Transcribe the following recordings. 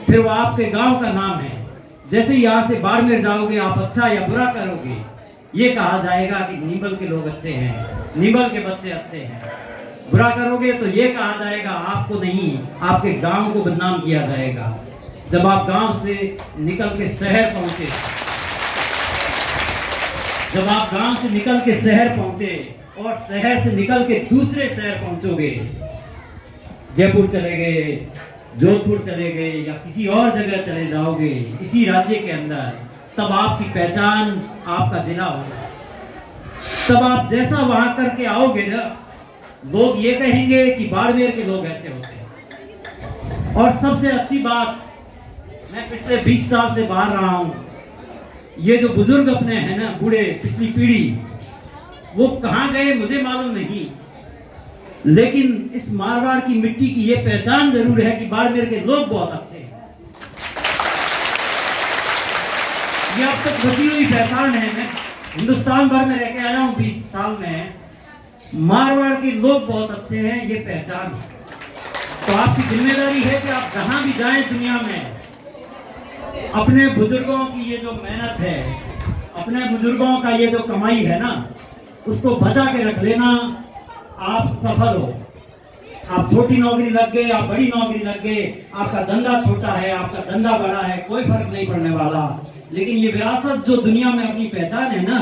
फिर वो आपके गांव का नाम है। जैसे यहाँ से बाड़मेर जाओगे, आप अच्छा या बुरा करोगे, ये कहा जाएगा कि नीमल के लोग अच्छे हैं, नीमल के बच्चे अच्छे हैं। बुरा करोगे तो ये कहा जाएगा, आपको नहीं, आपके गांव को बदनाम किया जाएगा। जब आप गांव से निकल के शहर पहुंचे, जब आप गांव से निकल के शहर पहुंचे और शहर से निकल के दूसरे शहर पहुंचोगे, जयपुर चले गए, जोधपुर चले गए या किसी और जगह चले जाओगे इसी राज्य के अंदर, तब आपकी पहचान आपका जिला होगा। तब आप जैसा वहां करके आओगे ना, लोग ये कहेंगे कि बाड़मेर के लोग ऐसे होते हैं। और सबसे अच्छी बात, मैं पिछले 20 साल से बाहर रहा हूं, ये जो बुजुर्ग अपने हैं ना, बूढ़े, पिछली पीढ़ी, वो कहां गए मुझे मालूम नहीं, लेकिन इस मारवाड़ की मिट्टी की ये पहचान जरूर है कि बाड़मेर के लोग बहुत अच्छे हैं। ये अब तक बची हुई पहचान है। मैं हिंदुस्तान भर में रह के आया हूं 20 साल में, मारवाड़ के लोग बहुत अच्छे हैं, ये पहचान है। तो आपकी जिम्मेदारी है कि आप जहां भी जाएं दुनिया में, अपने बुजुर्गों की ये जो मेहनत है, अपने बुजुर्गों का ये जो कमाई है ना, उसको बचा के रख लेना। आप सफल हो। आप छोटी नौकरी लग गए, आप बड़ी नौकरी लग गए, आपका धंधा छोटा है, आपका धंधा बड़ा है, कोई फर्क नहीं पड़ने वाला। लेकिन ये विरासत जो दुनिया में अपनी पहचान है ना,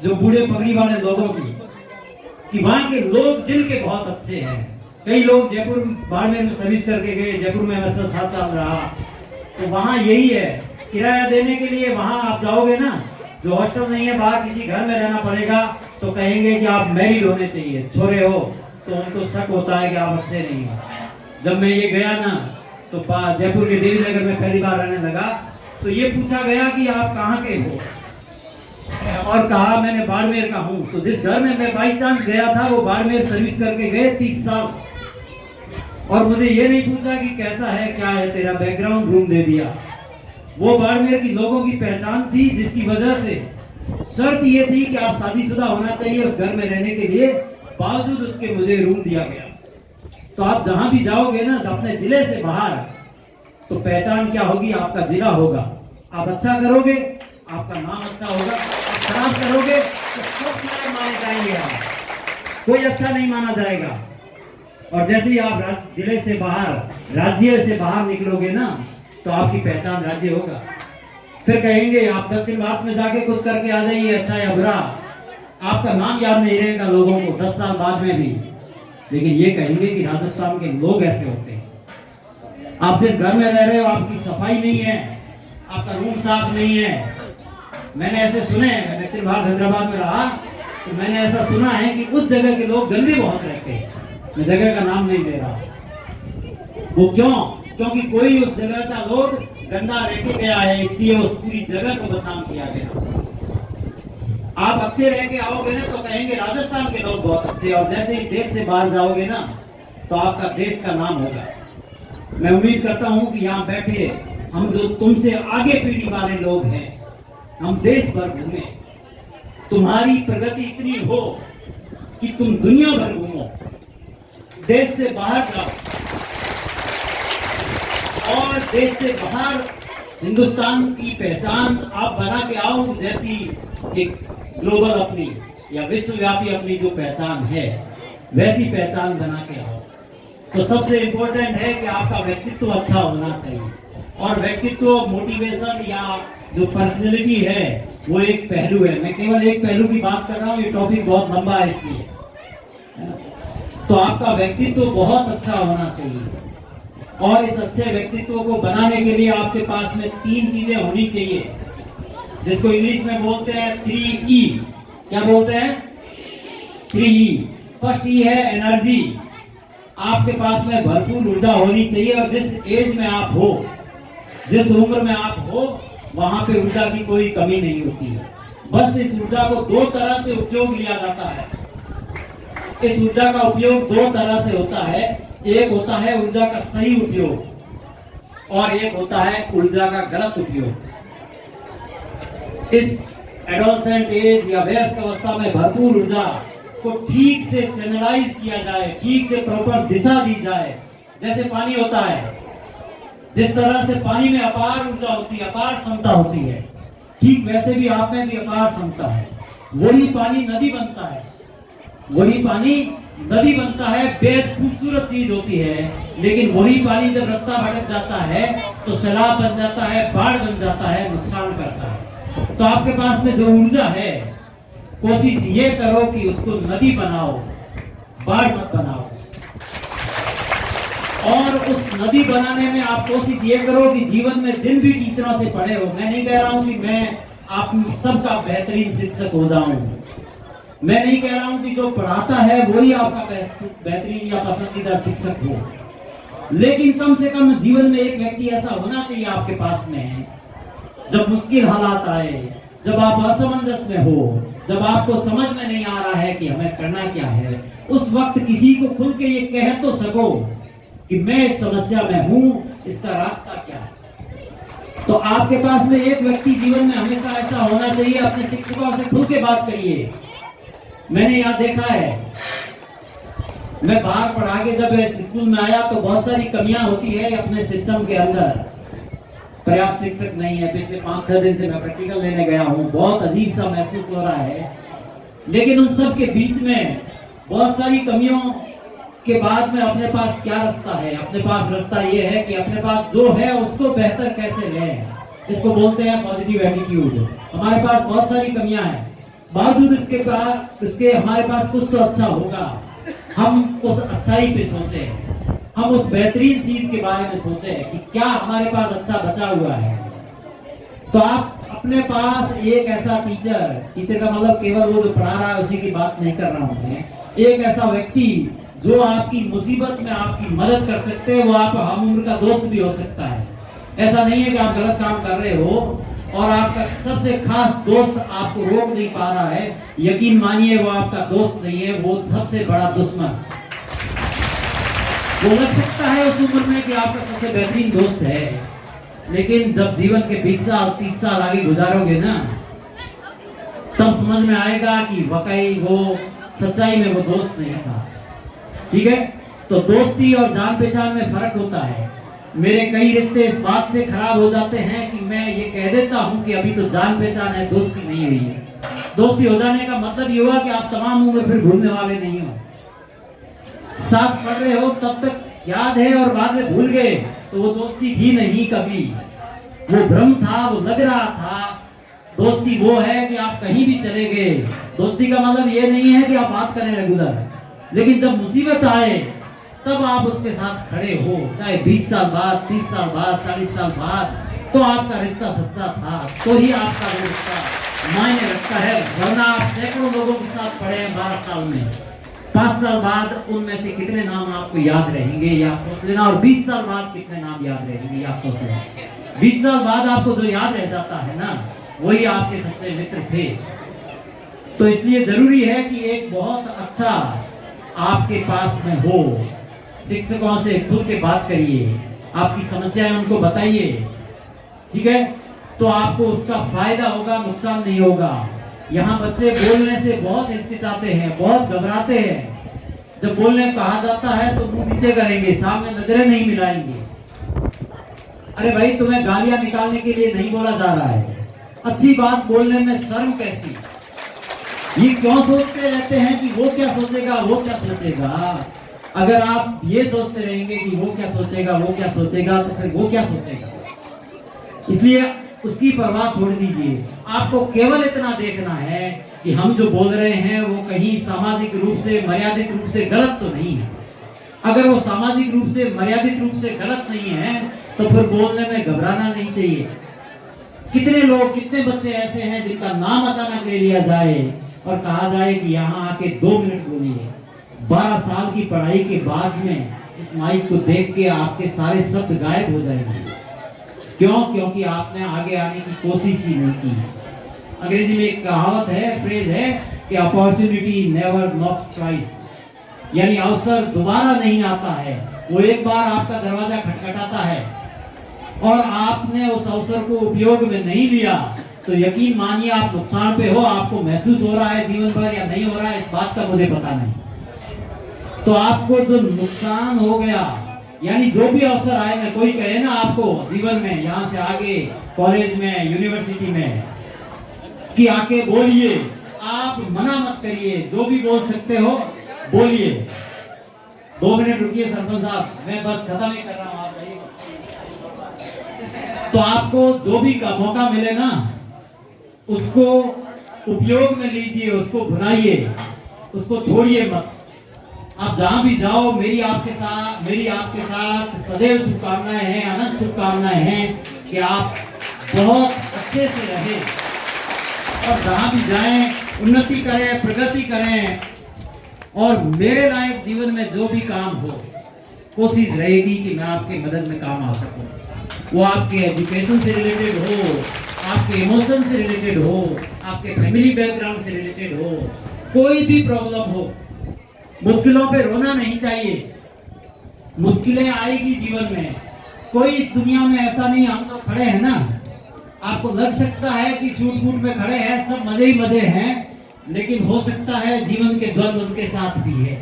जो बूढ़े पगड़ी वाले लोगों की, कि वहां के लोग दिल के बहुत अच्छे हैं। कई लोग जयपुर, बाड़मेर में सर्विस करके गए, जयपुर में मैं 7 साल रहा, तो वहां यही है, किराया देने के लिए वहां आप जाओगे ना, जो हॉस्टल नहीं है, बाहर किसी घर में रहना पड़ेगा, तो कहेंगे कि आप मैरिड होने चाहिए, छोरे हो, तो उनको शक होता है कि आप अच्छे नहीं हो। जब मैं ये गया ना, तो जयपुर के देवी नगर में पहली बार रहने लगा, तो ये पूछा गया कि आप कहाँ के हो, और कहा मैंने बाड़मेर का हूँ। तो जिस घर में मैं बाई चांस गया था, वो बाड़मेर सर्विस करके गए 30 साल, और मुझे ये नहीं पूछा कि कैसा है, क्या है तेरा बैकग्राउंड, रूम दे दिया। वो बाड़मेर की लोगों की पहचान थी, जिसकी वजह से शर्त ये थी कि आप शादीशुदा होना चाहिए उस घर में रहने के लिए, बावजूद उसके मुझे रूम दिया गया। तो आप जहां भी जाओगे ना, तो अपने जिले से बाहर, तो पहचान क्या होगी, आपका जिला होगा। आप अच्छा करोगे, आपका नाम अच्छा होगा। आप खराब करोगे तो सब खराब माने जाएंगे, आप कोई अच्छा नहीं माना जाएगा। और जैसे ही आप जिले से बाहर, राज्य से बाहर निकलोगे ना, तो आपकी पहचान राज्य होगा। फिर कहेंगे आप दक्षिण भारत में जाके कुछ करके आ जाइए, अच्छा या बुरा, आपका नाम याद नहीं रहेगा लोगों को 10 साल बाद में भी, लेकिन ये कहेंगे कि राजस्थान के लोग ऐसे होते हैं। आप जिस घर में रह रहे हो, आपकी सफाई नहीं है, आपका रूम साफ नहीं है। मैंने ऐसे सुने, मैं दक्षिण भारत हैदराबाद में रहा, तो मैंने ऐसा सुना है कि उस जगह के लोग गंदे बहुत रहते हैं। मैं जगह का नाम नहीं दे रहा। वो क्यों? क्योंकि कोई उस जगह का लोग गंदा रह के गया है, इसलिए उस पूरी जगह को बदनाम किया गया। आप अच्छे रह के आओगे ना, तो कहेंगे राजस्थान के लोग बहुत अच्छे, और जैसे ही देश से बाहर जाओगे ना, तो आपका देश का नाम होगा। मैं उम्मीद करता हूं कि यहाँ बैठे हम जो तुमसे आगे पीढ़ी वाले लोग हैं, हम देश भर घूमे, तुम्हारी प्रगति इतनी हो कि तुम दुनिया भर घूमो, देश से बाहर जाओ, और देश से बाहर हिंदुस्तान की पहचान आप बना के आओ, जैसी एक ग्लोबल अपनी या विश्वव्यापी अपनी जो पहचान है, वैसी पहचान बना के आओ। तो सबसे इंपॉर्टेंट है कि आपका व्यक्तित्व अच्छा होना चाहिए, और व्यक्तित्व, मोटिवेशन या जो पर्सनैलिटी है, वो एक पहलू है। मैं केवल एक पहलू की बात कर रहा हूँ, ये टॉपिक बहुत लंबा है इसलिए। तो आपका व्यक्तित्व बहुत अच्छा होना चाहिए, और इस अच्छे व्यक्तित्व को बनाने के लिए आपके पास में 3 चीजें होनी चाहिए, जिसको इंग्लिश में बोलते हैं 3E। क्या बोलते हैं? 3E। फर्स्ट E है एनर्जी। आपके पास में भरपूर ऊर्जा होनी चाहिए, और जिस एज में आप हो, जिस उम्र में आप हो, वहां पे ऊर्जा की कोई कमी नहीं होती है। बस इस ऊर्जा को 2 तरह से उपयोग लिया जाता है। इस ऊर्जा का उपयोग 2 तरह से होता है। एक होता है ऊर्जा का सही उपयोग, और एक होता है ऊर्जा का गलत उपयोग। इस एडोलसेंट एज या वयस्क अवस्था में भरपूर ऊर्जा को ठीक से चैनलाइज किया जाए, ठीक से प्रॉपर दिशा दी जाए। जैसे पानी होता है, जिस तरह से पानी में अपार ऊर्जा होती है, अपार क्षमता होती है, ठीक वैसे भी आप में भी अपार क्षमता है। वही पानी नदी बनता है, वही पानी नदी बनता है, बेहद खूबसूरत चीज होती है। लेकिन वही पानी जब रास्ता भटक जाता है तो सैलाब बन जाता है, बाढ़ बन जाता है, नुकसान करता है। तो आपके पास में जो ऊर्जा है, कोशिश ये करो कि उसको नदी बनाओ, बाढ़ मत बनाओ। और उस नदी बनाने में आप कोशिश ये करो कि जीवन में जिन भी टीचरों से पढ़े हो, मैं नहीं कह रहा हूं कि मैं आप सबका बेहतरीन शिक्षक हो जाऊं, मैं नहीं कह रहा हूं कि जो पढ़ाता है वही आपका बेहतरीन या पसंदीदा शिक्षक हो, लेकिन कम से कम जीवन में एक व्यक्ति ऐसा होना चाहिए आपके पास में, जब मुश्किल हालात आए, जब आप असमंजस में हो, जब आपको समझ में नहीं आ रहा है कि हमें करना क्या है, उस वक्त किसी को खुल के ये कह तो सको कि मैं इस समस्या में हूं, इसका रास्ता क्या है। तो आपके पास में एक व्यक्ति जीवन में हमेशा ऐसा होना चाहिए। अपने शिक्षकों से खुल के बात करिए। मैंने यहाँ देखा है, मैं बाहर पढ़ा के जब इस स्कूल में आया तो बहुत सारी कमियां होती है अपने सिस्टम के अंदर। पर्याप्त शिक्षक नहीं है। पिछले 5-6 दिन से मैं प्रैक्टिकल लेने गया हूँ, बहुत अजीब सा महसूस हो रहा है। लेकिन उन सब के बीच में बहुत सारी कमियों के बाद में अपने पास क्या रास्ता है? अपने पास रास्ता ये है कि अपने पास जो है उसको बेहतर कैसे लें। इसको बोलते हैं पॉजिटिव एटीट्यूड। हमारे पास बहुत सारी कमियां हैं, बावजूद इसके हमारे पास कुछ तो अच्छा होगा। हम उस अच्छाई पे सोचे, हम उस बेहतरीन चीज के बारे में सोचे कि क्या हमारे पास अच्छा बचा हुआ है। तो आप अपने पास एक ऐसा टीचर का मतलब केवल वो जो पढ़ा रहा है उसी की बात नहीं कर रहा हूं मैं, एक ऐसा व्यक्ति जो आपकी मुसीबत में आपकी मदद कर सकते हैं। वो आप हम उम्र का दोस्त भी हो सकता है। ऐसा नहीं है कि आप गलत काम कर रहे हो और आपका सबसे खास दोस्त आपको रोक नहीं पा रहा है। यकीन मानिए वो आपका दोस्त नहीं है, वो सबसे बड़ा दुश्मन। वो लग सकता है उस उम्र में कि आपका सबसे बेहतरीन दोस्त है, लेकिन जब जीवन के 20 साल 30 साल आगे गुजारोगे ना, तब समझ में आएगा कि वाकई वो सच्चाई में वो दोस्त नहीं था। ठीक है, तो दोस्ती और जान पहचान में फर्क होता है। मेरे कई रिश्ते इस बात से खराब हो जाते हैं कि मैं ये कह देता हूं कि अभी तो जान पहचान है, दोस्ती नहीं हुई है। दोस्ती हो जाने का मतलब ये हुआ कि आप तमाम उम्र फिर भूलने वाले नहीं हो। साथ पढ़ रहे हो तब तक याद है और बाद में भूल गए, तो वो दोस्ती थी नहीं कभी, वो भ्रम था, वो लग रहा था। दोस्ती वो है कि आप कहीं भी चले गए। दोस्ती का मतलब ये नहीं है कि आप बात करें रेगुलर, लेकिन जब मुसीबत आए तब आप उसके साथ खड़े हो, चाहे 20 साल बाद, 30 साल बाद, 40 साल बाद, तो आपका रिश्ता सच्चा था, तो ही आपका रिश्ता मायने रखता है। वरना आप सैकड़ों लोगों के साथ पढ़े हैं 12 साल में, 5 साल बाद उनमें से कितने नाम आपको याद रहेंगे ये आप सोच लेना, और 20 साल बाद कितने नाम याद रहेंगे ये आप सोच लेना। 20 साल बाद आपको जो याद रह जाता है ना, वही आपके सच्चे मित्र थे। तो इसलिए जरूरी है कि एक बहुत अच्छा आपके पास में हो। शिक्षकों से खुल के बात करिए, आपकी समस्याएं उनको बताइए। ठीक है, तो आपको उसका फायदा होगा, नुकसान नहीं होगा। यहाँ बच्चे बोलने से बहुत हिचकिचाते हैं, बहुत घबराते हैं। जब बोलने कहा जाता है तो मुंह नीचे करेंगे, सामने नजरें नहीं मिलाएंगे। अरे भाई, तुम्हें गालियां निकालने के लिए नहीं बोला जा रहा है। अच्छी बात बोलने में शर्म कैसी? ये क्यों सोचते रहते हैं कि वो क्या सोचेगा, वो क्या सोचेगा? अगर आप ये सोचते रहेंगे कि वो क्या सोचेगा, वो क्या सोचेगा, तो फिर वो क्या सोचेगा? इसलिए उसकी परवाह छोड़ दीजिए। आपको केवल इतना देखना है कि हम जो बोल रहे हैं वो कहीं सामाजिक रूप से, मर्यादित रूप से गलत तो नहीं है। अगर वो सामाजिक रूप से, मर्यादित रूप से गलत नहीं है तो फिर बोलने में घबराना नहीं चाहिए। कितने लोग, कितने बच्चे ऐसे हैं जिनका नाम अचानक ले लिया जाए और कहा जाए कि यहाँ आके 2 मिनट बोलिए। 12 साल की पढ़ाई के बाद में इस माइक को देख के आपके सारे शब्द गायब हो जाएंगे। क्यों? क्योंकि आपने आगे आने की कोशिश ही नहीं की। अंग्रेजी में एक कहावत है, फ्रेज है कि अपॉर्चुनिटी नेवर नॉक्स ट्वाइस, यानी अवसर दोबारा नहीं आता है। वो एक बार आपका दरवाजा खटखटाता है और आपने उस अवसर को उपयोग में नहीं लिया तो यकीन मानिए आप नुकसान पे हो। आपको महसूस हो रहा है जीवन भर या नहीं हो रहा है, इस बात का मुझे पता नहीं। तो आपको जो नुकसान हो गया यानी जो भी अवसर आए ना, कोई कहे ना आपको जीवन में यहाँ से आगे कॉलेज में यूनिवर्सिटी में कि आके बोलिए, आप मना मत करिए, जो भी बोल सकते हो बोलिए। 2 मिनट रुकिए सरपंच साहब, मैं बस खत्म ही कर रहा हूँ, आप जाइए। तो आपको जो भी का मौका मिले ना, उसको उपयोग में लीजिए, उसको भुनाइए, उसको छोड़िए मत। आप जहां भी जाओ, मेरी आपके साथ सदैव शुभकामनाएं हैं, अनंत शुभकामनाएं हैं कि आप बहुत अच्छे से रहें और जहां भी जाएं उन्नति करें, प्रगति करें। और मेरे लायक जीवन में जो भी काम हो, कोशिश रहेगी कि मैं आपके मदद में काम आ सकूं। वो आपके एजुकेशन से रिलेटेड हो, आपके इमोशन से रिलेटेड हो, आपके फैमिली बैकग्राउंड से रिलेटेड हो, कोई भी प्रॉब्लम हो। मुश्किलों पे रोना नहीं चाहिए। मुश्किलें आएगी जीवन में, कोई इस दुनिया में ऐसा नहीं, हम तो खड़े हैं ना, आपको लग सकता है कि सूट बूट में खड़े हैं, सब मजे ही मजे हैं, लेकिन हो सकता है जीवन के द्वंद्व उनके साथ भी है।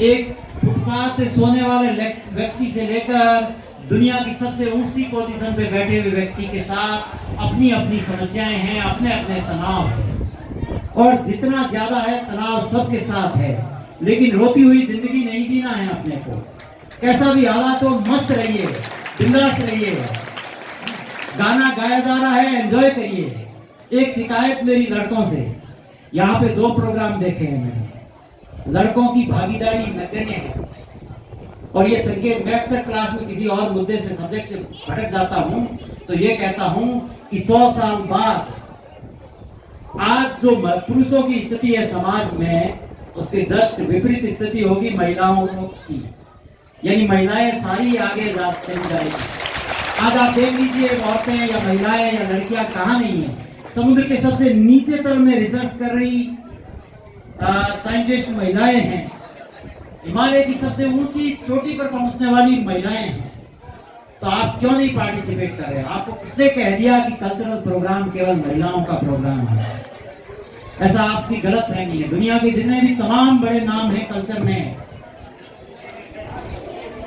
एक फुटपाथ पे सोने वाले व्यक्ति से लेकर दुनिया की सबसे ऊंची पोजीशन पे बैठे हुए व्यक्ति के साथ अपनी अपनी समस्याएं हैं, अपने अपने तनाव है। और जितना ज्यादा है तनाव सबके साथ है, लेकिन रोती हुई जिंदगी नहीं जीना है अपने को। कैसा भी हालात हो, मस्त रहिए, बिंदास रहिए, गाना गाया जा रहा है, एंजॉय करिए। एक शिकायत मेरी लड़कों से, यहाँ पे 2 प्रोग्राम देखे हैं मैंने, लड़कों की भागीदारी नगण्य है। और ये संकेत, मैं अक्सर क्लास में किसी और मुद्दे से, सब्जेक्ट से भटक जाता हूँ, तो ये कहता हूँ कि 100 साल बाद आज जो पुरुषों की स्थिति है समाज में, उसके जस्ट विपरीत स्थिति होगी महिलाओं की। यानी महिलाएं सारी आगे चली जाएगी। आज आप देख लीजिए, औरतें या महिलाएं या लड़कियां कहाँ नहीं है। समुद्र के सबसे नीचे तल में रिसर्च कर रही साइंटिस्ट महिलाएं हैं। हिमालय की सबसे ऊंची चोटी पर पहुंचने वाली महिलाएं हैं। तो आप क्यों नहीं पार्टिसिपेट कर रहे? आपको किसने कह दिया कि कल्चरल प्रोग्राम केवल महिलाओं का प्रोग्राम है? ऐसा आपकी गलत फहमी है। दुनिया के जितने भी तमाम बड़े नाम हैं कल्चर में,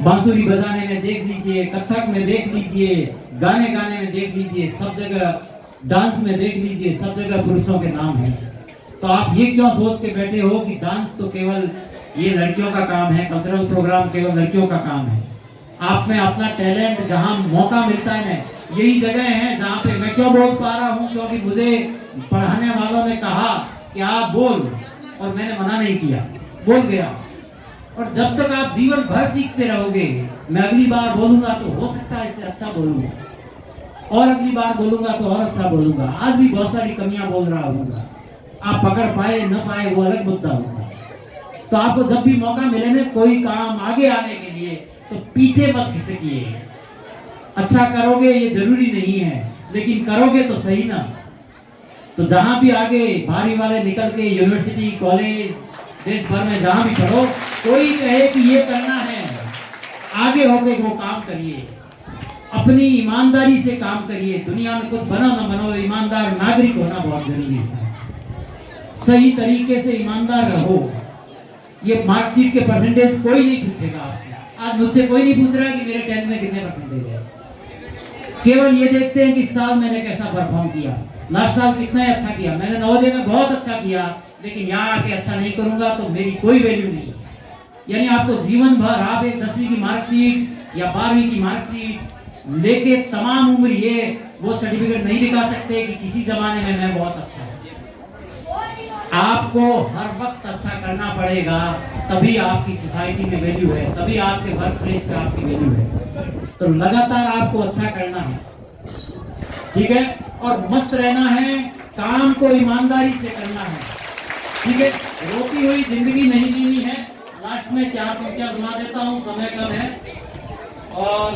बांसुरी बजाने में देख लीजिए, कथक में देख लीजिए, गाने गाने में देख लीजिए, सब जगह डांस में देख लीजिए, सब जगह पुरुषों के नाम हैं। तो आप ये क्यों सोच के बैठे हो कि डांस तो केवल ये लड़कियों का काम है, कल्चरल प्रोग्राम केवल लड़कियों का काम है? आप में अपना टैलेंट, जहां मौका मिलता है ना, यही जगह है जहां पे मैं क्यों बोल पा रहा हूं, क्योंकि मुझे पढ़ाने वालों ने कहा कि आप बोल, और मैंने मना नहीं किया, बोल गया। और जब तक आप जीवन भर सीखते रहोगे, मैं अगली बार बोलूंगा तो हो सकता है इससे अच्छा बोलूंगा, और अगली बार बोलूंगा तो और अच्छा बोलूंगा। आज भी बहुत सारी कमियां बोल रहा हूँ, आप पकड़ पाए न पाए वो अलग मुद्दा होगा। तो आपको जब भी मौका मिले ना कोई काम आगे आने के लिए, तो पीछे मत खिसकिए। अच्छा करोगे ये जरूरी नहीं है, लेकिन करोगे तो सही ना। तो जहां भी आगे भारी वाले निकल के यूनिवर्सिटी, कॉलेज, देश भर में जहां भी पढ़ो, कोई कहे कि ये करना है, आगे होके वो काम करिए, अपनी ईमानदारी से काम करिए। दुनिया में कुछ बनो ना बनो, ईमानदार नागरिक होना बहुत जरूरी है। सही तरीके से ईमानदार रहो। ये मार्कशीट के परसेंटेज कोई नहीं पूछेगा आपसे। आज मुझसे कोई नहीं पूछ रहा कि मेरे 10th में कितने परसेंटेज है। केवल ये देखते हैं कि इस साल मैंने कैसा परफॉर्म किया, लास्ट साल कितना अच्छा किया। मैंने नवोदय में बहुत अच्छा किया, लेकिन यहाँ आके अच्छा नहीं करूंगा तो मेरी कोई वैल्यू नहीं। यानी आपको जीवन भर आप एक 10वीं की मार्कशीट या 12वीं की मार्कशीट लेके तमाम उम्र ये वो सर्टिफिकेट नहीं दिखा सकते कि किसी जमाने में मैं बहुत अच्छा हूँ। आपको हर वक्त अच्छा करना पड़ेगा, तभी आपकी सोसाइटी में वैल्यू है, तभी आपके वर्क प्लेस पे आपकी वैल्यू है। तो लगातार आपको अच्छा करना है, ठीक है, और मस्त रहना है, काम को ईमानदारी से करना है, ठीक है। रोती हुई जिंदगी नहीं जीनी है। लास्ट में 4 पंक्तियां सुना देता हूँ, समय कम है। और